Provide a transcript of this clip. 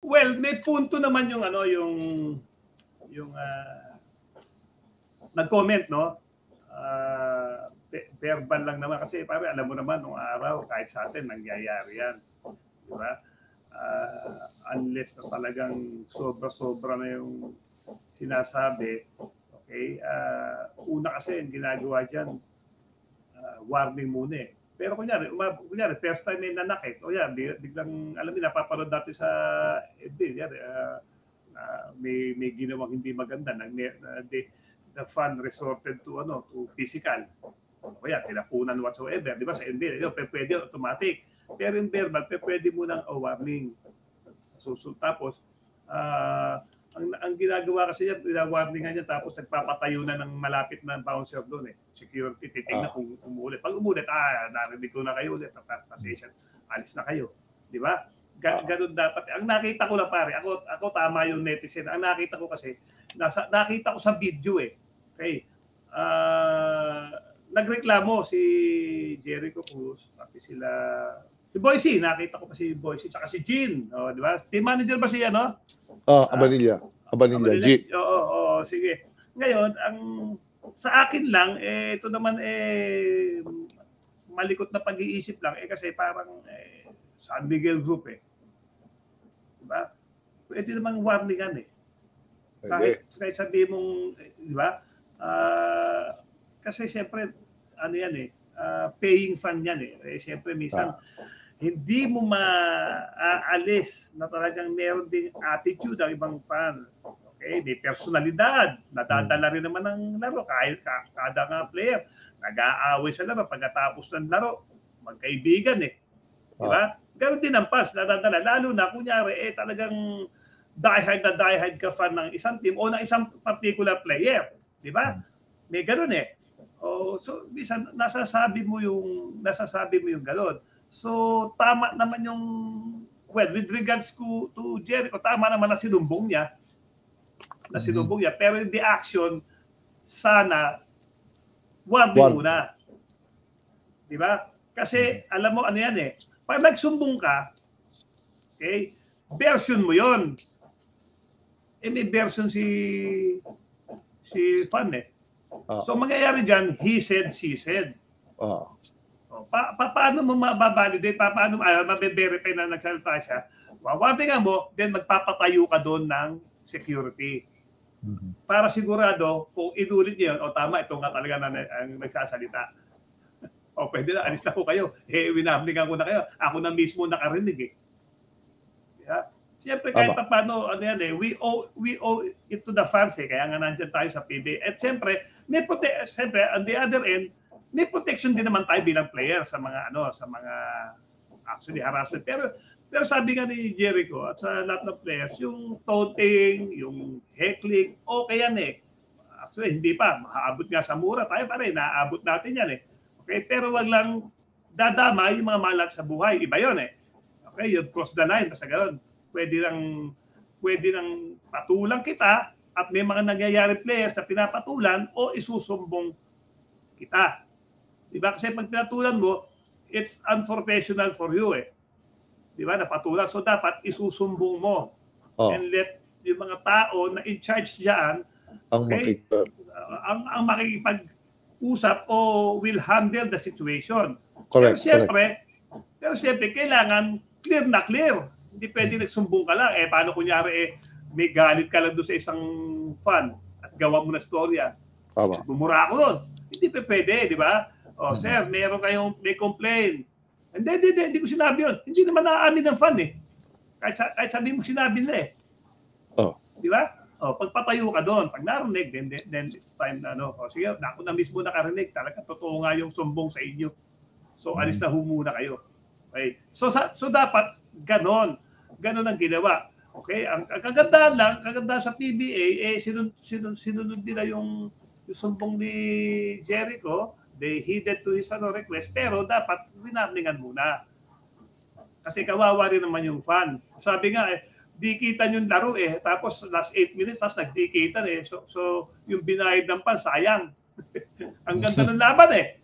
Well, may punto naman yung ano, yung nag-comment, no? Verbal lang naman kasi pare, alam mo naman nung araw kahit sa atin nangyayari yan, di ba? Unless na talagang sobra-sobra na yung sinasabi, okay? Una kasi yung ginagawa dyan, warning muna eh. Pero kunyari, first time may nanak eh. O yan, biglang, alam mo, napapanood natin sa FB, may ginawang hindi maganda. The fan resorted to physical. O yan, tinapunan whatsoever. Di ba sa NBA, pwede automatic. Pero yung verbal, pwede mo ng warning. Tapos, ang ginagawa kasi niya, warningan niya, tapos nagpapatayo na ng malapit na bouncer doon eh. Security, titignan kung umulit. Pag umulit, narinig ko na kayo ulit, pasensya, alis na kayo. Di ba? Ganun dapat. Ang nakita ko lang pare, ako tama yung netizen. Ang nakita ko kasi, nakita ko sa video eh. Okay. Nagreklamo si Jericho Cruz, pati si Boise, nakita ko pa si Boise, tsaka si Jean, di ba? Team manager ba siya, no? Abanilla, G. Oo, sige. Ngayon, sa akin lang, ito naman malikot na pag-iisip lang, kasi parang San Miguel Group eh. Di ba? Pwede namang warningan eh. Kahit sabihin mong, di ba? Kasi siyempre, ano yan eh, paying fan yan eh. Siyempre, minsan, hindi mo maaalis na talagang meron ding attitude ang ibang fan. Okay? May personalidad. Nadadala rin naman ng laro. Kahit kada nga player, nag-aaway sa laro. Pagkatapos ng laro, magkaibigan eh. Diba? Ganon din ang fans, nadadala. Lalo na, kunyari, talagang die-hard ka fan ng isang team o ng isang particular player. Diba? May ganon eh. So, minsan, nasasabi mo yung ganon. So, tama naman yung, with regards to Jericho, tama naman na sinumbong niya. Pero the action, sana, warning muna. Di ba? Kasi, alam mo, ano yan eh, pag nagsumbong ka, okay, version mo yon. May version si fan eh. So, mangyayari dyan, he said, she said. Paano mo mababalidate? Paano mabe-verify na nagsalita siya? Wawatingan mo, then magpapatayo ka doon ng security. Para sigurado, kung inulit niya yun, tama, ito nga talaga ang nagsasalita. Pwede na, alis na ko kayo. Winablingan ko na kayo. Ako na mismo nakarinig eh. Yeah. Siyempre, kahit paano, we owe it to the fans eh. Kaya nga nandiyan tayo sa PBA. At siyempre, on the other end, may protection din naman tayo bilang player sa mga actually harassment. Pero sabi nga ni Jericho at sa lahat ng players, yung taunting, yung heckling, okay yan eh. Actually, hindi pa. Maaabot nga sa mura. Tayo pa rin, naaabot natin yan eh. Okay? Pero wag lang dadama yung mga malat sa buhay. Iba yun eh. Okay? You've crossed the line. Basta gano'n. Pwede nang patulang kita at may mga nangyayari players na pinapatulan o isusumbong kita. Diba? Kasi pag pinatulan mo, it's unprofessional for you eh. Diba? Napatulan. So dapat isusumbong mo. And let yung mga tao na in charge diyan, okay, ang makikipag-usap o will handle the situation. Correct. Pero siyempre, kailangan clear na clear. Hindi pwede nagsumbong ka lang. Paano kunyari may galit ka lang doon sa isang fan at gawa mo na storya. Bumura ako doon. Hindi pwede, di ba? Sir, may complaint. Hindi ko sinabi yun. Hindi naman naaamin ng fan eh. Kahit sabi mo sinabi nila eh. Di ba? Pagpatayo ka doon, pag narinig, then it's time na sige, ako na mismo nakarinig. Talaga, totoo nga yung sumbong sa inyo. So, alis na muna kayo. Okay? So dapat, ganon ang ginawa. Okay? Ang kagandahan sa PBA, sinunod nila yung sumbong ni Jericho. They heeded to his request, pero dapat winarningan muna. Kasi kawawa rin naman yung fan. Sabi nga, dikitan yung laro eh. Tapos last 8 minutes, tapos nagdikitan eh. So yung binayad ng fan, sayang. Ang ganda ng laban eh.